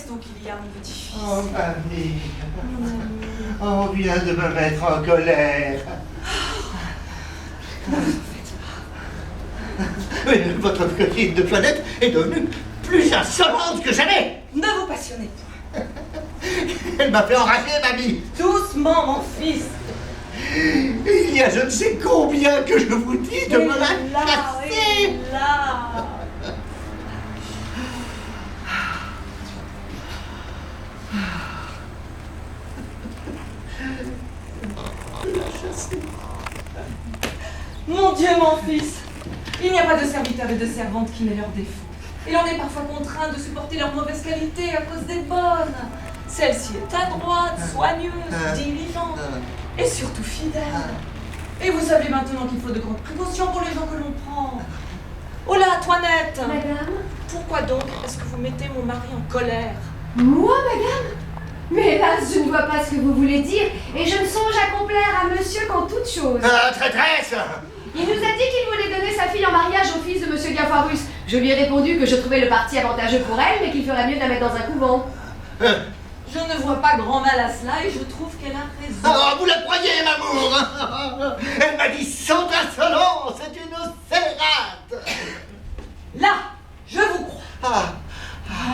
resto qu'il y a, mon petit fils. Oh, mamie. On vient de me mettre en colère. Mais votre coquine de planète est devenue plus insolente que jamais. Ne vous passionnez pas. Elle m'a fait enrager, mamie. Doucement, mon fils. Il y a je ne sais combien que je vous dis de me la Là, casser. et là. Mon Dieu, mon fils, il n'y a pas de serviteur et de servante qui n'aient leurs défauts. Et l'on est parfois contraint de supporter leur mauvaise qualité à cause des bonnes. Celle-ci est adroite, soigneuse, diligente et surtout fidèle. Et vous savez maintenant qu'il faut de grandes précautions pour les gens que l'on prend. Oh là, Toinette! Madame? Pourquoi donc est-ce que vous mettez mon mari en colère? Moi, madame? Mais hélas, je ne vois pas ce que vous voulez dire, et je ne songe à complaire à monsieur qu'en toute chose. Traîtresse. Il nous a dit qu'il voulait donner sa fille en mariage au fils de monsieur Gafarus. Je lui ai répondu que je trouvais le parti avantageux pour elle, mais qu'il ferait mieux de la mettre dans un couvent. Je ne vois pas grand mal à cela et je trouve qu'elle a raison. Oh, vous la croyez, m'amour? Elle m'a dit sans insolence, c'est une scélérate. Là, je vous crois.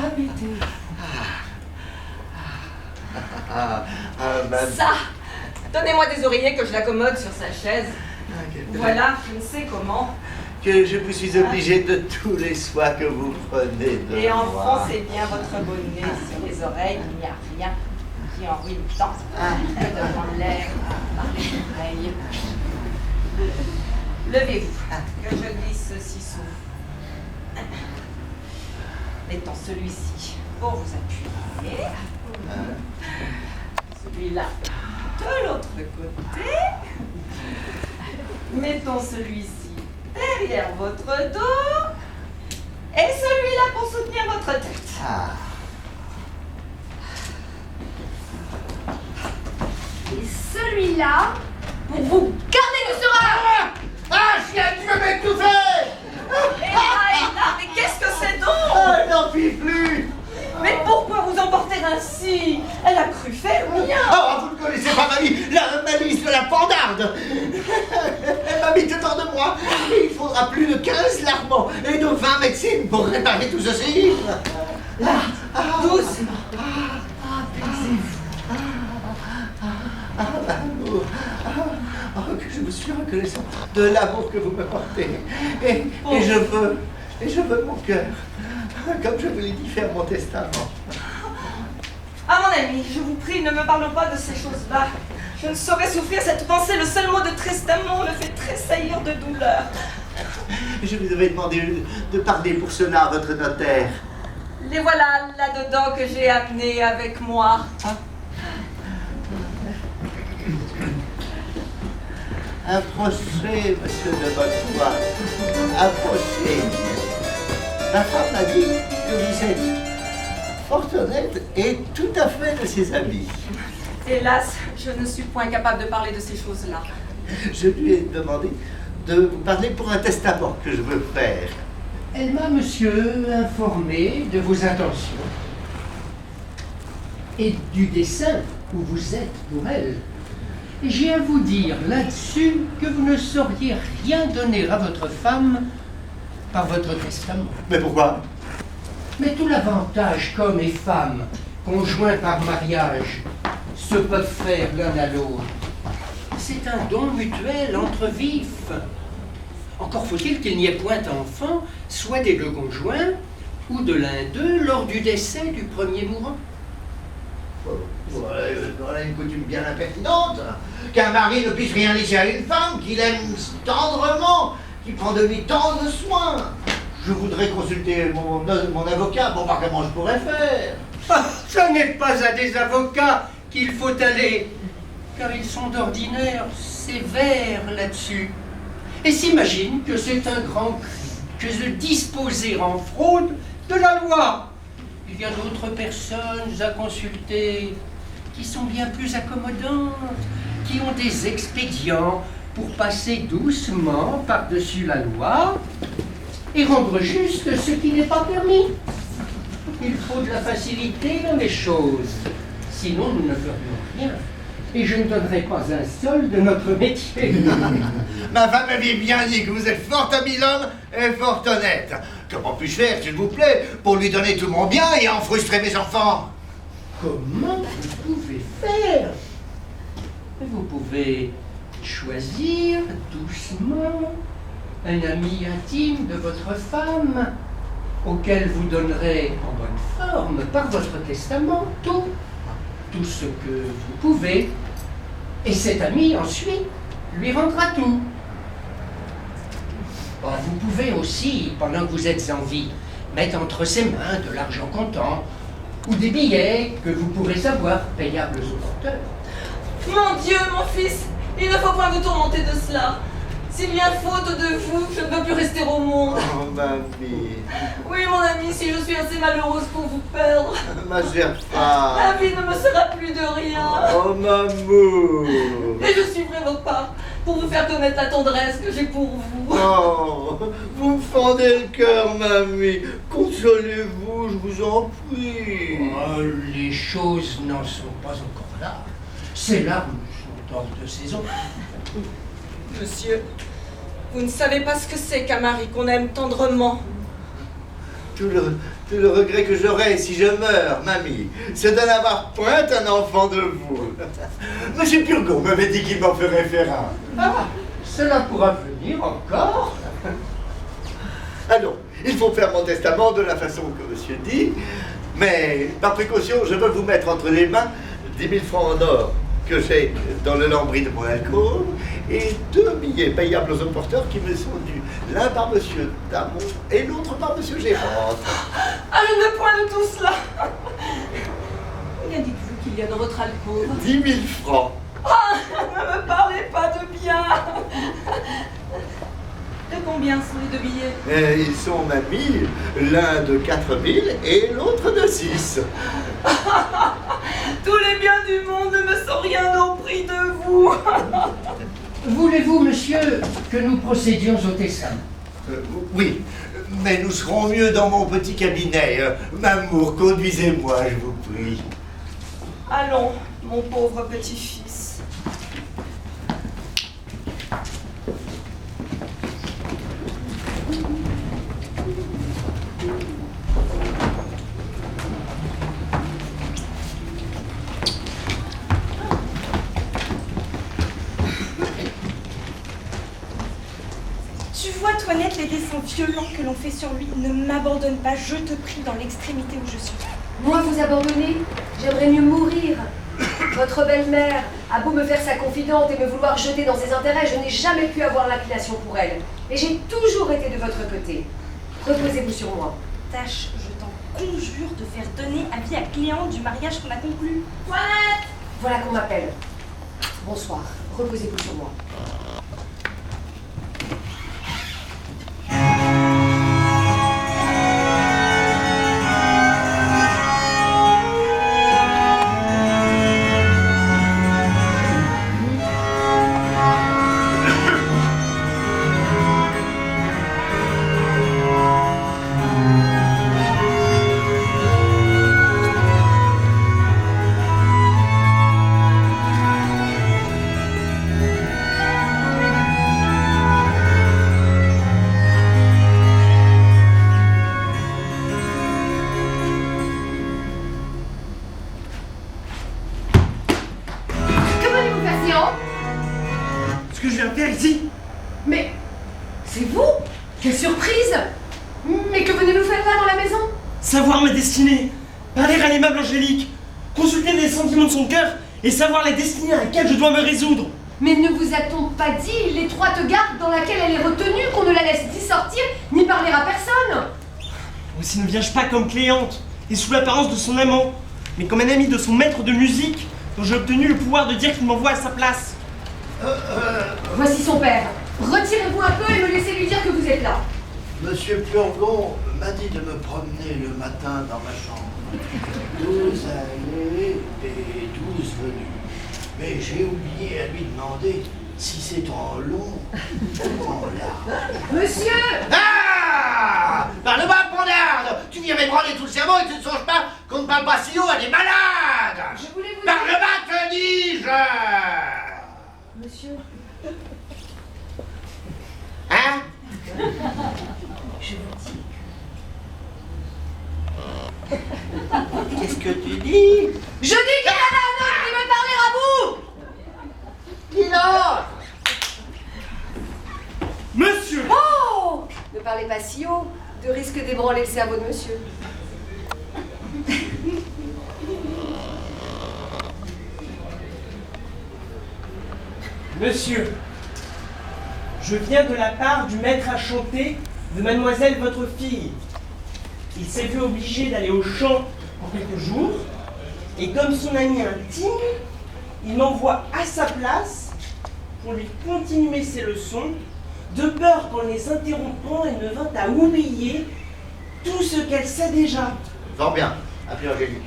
Habitez. Madame. Ça, donnez-moi des oreillers que je l'accommode sur sa chaise. Voilà, je ne sais comment. Que je vous suis obligé de tous les soins que vous prenez de Et moi. enfoncez bien votre bonnet sur les oreilles, il n'y a rien qui ennuie tant que de prendre l'air par les oreilles. Levez-vous, que je glisse ceci sous vous. Mettons celui-ci pour vous appuyer. Celui-là de l'autre côté. Mettons celui-ci derrière votre dos. Et celui-là pour soutenir votre tête. Et celui-là, pour vous garder du serein. Chien, tu veux m'étouffer! Et là, mais qu'est-ce que c'est donc? Elle n'en fit plus! Mais pourquoi vous emporter ainsi? Elle a cru faire bien. Oh, vous ne connaissez pas la malice de la pendarde. Elle m'a mis dedans de moi. Et il faudra plus de 15 larments et de 20 médecines pour réparer tout ceci. Là, doucement. Apaisez-vous. L'amour. Que je vous suis reconnaissant de l'amour que vous me portez. Et je veux mon cœur, comme je vous l'ai dit, faire mon testament. Ah mon ami, je vous prie, ne me parlons pas de ces choses-là. Je ne saurais souffrir cette pensée. Le seul mot de testament me fait tressaillir de douleur. Je vous avais demandé de parler pour cela à votre notaire. Les voilà là-dedans que j'ai amenés avec moi. Approchez, monsieur de Bonnefoy. Approchez. Ma femme m'a dit que vous êtes fort honnête et tout à fait de ses amis. Hélas, je ne suis point capable de parler de ces choses-là. Je lui ai demandé de vous parler pour un testament que je veux faire. Elle m'a, monsieur, informé de vos intentions et du dessein où vous êtes pour elle. Et j'ai à vous dire là-dessus que vous ne sauriez rien donner à votre femme par votre testament. Mais pourquoi? Mais tout l'avantage qu'hommes et femmes, conjoints par mariage, se peuvent faire l'un à l'autre, c'est un don mutuel entre vifs. Encore faut-il qu'il n'y ait point d'enfant, soit des deux conjoints, ou de l'un d'eux lors du décès du premier mourant. Voilà une coutume bien impertinente. Qu'un mari ne puisse rien laisser à une femme qu'il aime tendrement, qui prend de lui tant de soins. Je voudrais consulter mon avocat pour voir comment je pourrais faire. Ah, ce n'est pas à des avocats qu'il faut aller, car ils sont d'ordinaire sévères là-dessus, et s'imaginent que c'est un grand cri que de disposer en fraude de la loi. Il y a d'autres personnes à consulter qui sont bien plus accommodantes, qui ont des expédients pour passer doucement par-dessus la loi et rendre juste ce qui n'est pas permis. il faut de la facilité dans les choses. Sinon, nous ne ferions rien. Et je ne donnerai pas un sol de notre métier. Ma femme m'avait bien dit que vous êtes fort habilhomme et fort honnête. Comment puis-je faire, s'il vous plaît, pour lui donner tout mon bien et en frustrer mes enfants? Comment vous pouvez faire? Vous pouvez choisir doucement un ami intime de votre femme, auquel vous donnerez en bonne forme, par votre testament, tout ce que vous pouvez. Et cet ami, ensuite, lui rendra tout. Bon, vous pouvez aussi, pendant que vous êtes en vie, mettre entre ses mains de l'argent comptant ou des billets que vous pourrez avoir payables au porteur. Mon Dieu, mon fils, il ne faut pas vous tourmenter de cela. S'il y a faute de vous, je ne peux plus rester au monde. Oh, ma fille. Oui, mon ami, si je suis assez malheureuse pour vous perdre, Ma chère femme. la vie ne me sera plus de rien. Oh, maman. Et je suivrai vos pas pour vous faire connaître la tendresse que j'ai pour vous. Oh, vous me fendez le cœur, mamie. Consolez-vous, je vous en prie. Oh, les choses n'en sont pas encore là. Ces larmes sont hors de saison. Monsieur, vous ne savez pas ce que c'est qu'un mari qu'on aime tendrement. Tout le regret que j'aurai si je meurs, mamie, c'est de n'avoir point un enfant de vous. Monsieur Purgon m'avait dit qu'il m'en ferait faire un. Ah, cela pourra venir encore. Allons, il faut faire mon testament de la façon que monsieur dit, mais par précaution, je veux vous mettre entre les mains 10 000 francs en or que j'ai dans le lambris de mon alcôve et 2 billets payables aux porteurs qui me sont dus, l'un par monsieur Damon et l'autre par monsieur Gérard. Ah, je ne point de tout cela. Combien dites-vous qu'il y a dans votre alcôve? 10 000 francs. Ah, ne me parlez pas de bien. De combien sont les 2 billets? Ils sont, mamie, l'un de 4 000 et l'autre de 6. Tous les biens du monde ne me sont rien au prix de vous. Voulez-vous, monsieur, que nous procédions au testament? Oui, mais nous serons mieux dans mon petit cabinet. Mamour, conduisez-moi, je vous prie. Allons, mon pauvre petit-fils. Tu vois, Toinette, les dessins violents que l'on fait sur lui. Ne m'abandonne pas, je te prie, dans l'extrémité où je suis. Moi, vous abandonner? J'aimerais mieux mourir. Votre belle-mère a beau me faire sa confidente et me vouloir jeter dans ses intérêts, je n'ai jamais pu avoir l'inclination pour elle. Et j'ai toujours été de votre côté. Reposez-vous sur moi. Tâche, je t'en conjure de faire donner avis à Cléante du mariage qu'on a conclu. Toinette! Voilà qu'on m'appelle. Bonsoir. Reposez-vous sur moi. Ce que je viens faire ici? Mais c'est vous? Quelle surprise! Mais que venez-vous faire là dans la maison? Savoir ma destinée, parler à l'aimable Angélique, consulter les sentiments de son cœur et savoir la destinée à laquelle je dois me résoudre. Mais ne vous a-t-on pas dit l'étroite garde dans laquelle elle est retenue, qu'on ne la laisse ni sortir, ni parler à personne? Aussi ne viens-je pas comme Cléante, et sous l'apparence de son amant, mais comme un ami de son maître de musique, dont j'ai obtenu le pouvoir de dire qu'il m'envoie à sa place. Voici son père. Retirez-vous un peu et me laissez lui dire que vous êtes là. Monsieur Purgon m'a dit de me promener le matin dans ma chambre. 12 allées et 12 venues. Mais j'ai oublié à lui demander si c'est en long ou en large. Monsieur! Ah! Parle-moi, Pondarde! Tu finir m'ébranler tout le cerveau et tu ne songes pas qu'on ne parle pas si haut à des malades. Je voulais vous Parle dire... bas, te dis-je. Monsieur, Hein? je vous dis... Qu'est-ce que tu dis? Je dis qu'il y en a un autre qui veut parler à vous! Qui l'autre? Monsieur! Oh! Ne parlez pas si haut, de risque d'ébranler le cerveau de monsieur. Monsieur, je viens de la part du maître à chanter de mademoiselle votre fille. Il s'est vu obligé d'aller au champ pour quelques jours, et comme son ami intime, il m'envoie à sa place pour lui continuer ses leçons, de peur qu'en les interrompant, elle ne vînt à oublier tout ce qu'elle sait déjà. Fort bien, appelez Angélique.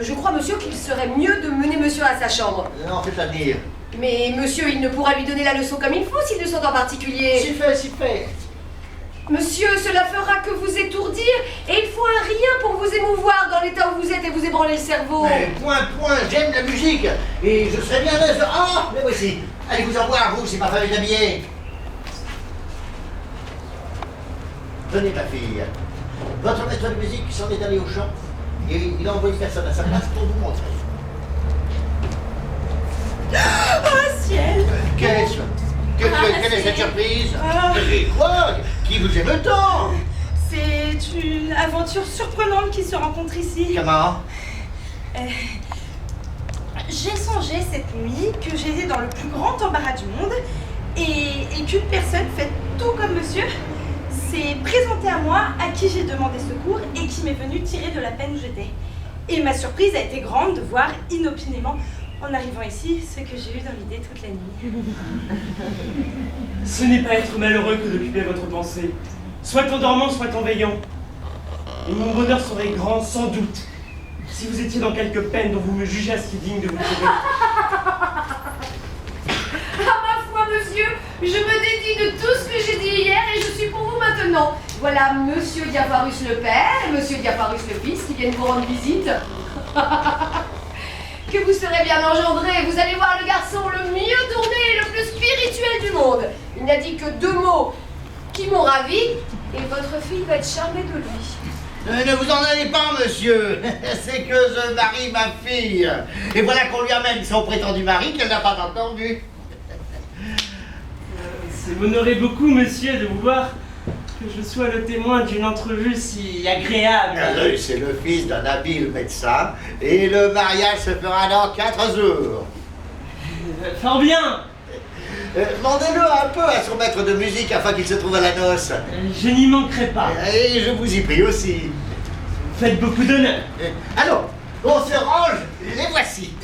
Je crois, monsieur, qu'il serait mieux de mener monsieur à sa chambre. Non, faites-la venir. Mais monsieur, il ne pourra lui donner la leçon comme il faut s'il ne s'entend particulier. Si fait, si fait. Monsieur, cela fera que vous étourdir, et il faut un rien pour vous émouvoir dans l'état où vous êtes et vous ébranler le cerveau. Mais point, j'aime la musique. Et je serais bien aise. Ah, mais voici. Allez vous en voir, vous, c'est pas fallu d'habiller. Venez, ma fille. Votre maître de musique s'en est allé au champ, et il a envoyé personne à sa place pour vous montrer. Oh ciel! Qu'est-ce? Quelle est cette surprise? Mais quoi? Qui vous aime tant? C'est une aventure surprenante qui se rencontre ici. Comment? J'ai songé cette nuit que j'étais dans le plus grand embarras du monde et qu'une personne faite tout comme monsieur s'est présentée à moi, à qui j'ai demandé secours et qui m'est venue tirer de la peine où j'étais. Et ma surprise a été grande de voir inopinément, en arrivant ici, ce que j'ai eu dans l'idée toute la nuit. Ce n'est pas être malheureux que d'occuper votre pensée, soit en dormant, soit en veillant. Et mon bonheur serait grand, sans doute, si vous étiez dans quelque peine dont vous me jugeassiez digne de vous tirer. Ah ma foi, monsieur, je me dédie de tout ce que j'ai dit hier et je suis pour vous maintenant. Voilà monsieur Diaparus le père et monsieur Diaparus le fils qui viennent vous rendre visite. Que vous serez bien engendré, vous allez voir le garçon le mieux tourné et le plus spirituel du monde. Il n'a dit que 2 mots qui m'ont ravi et votre fille va être charmée de lui. Ne vous en allez pas, monsieur. C'est que je marie ma fille. Et voilà qu'on lui amène son prétendu mari qu'elle n'a pas encore vu. C'est m'honorer beaucoup, monsieur, de vous voir que je sois le témoin d'une entrevue si agréable. C'est le fils d'un habile médecin et le mariage se fera dans 4 jours. Fort bien. Demandez-le un peu à son maître de musique afin qu'il se trouve à la noce. Je n'y manquerai pas. Et je vous y prie aussi. Faites beaucoup d'honneur. Alors, on se range, les voici.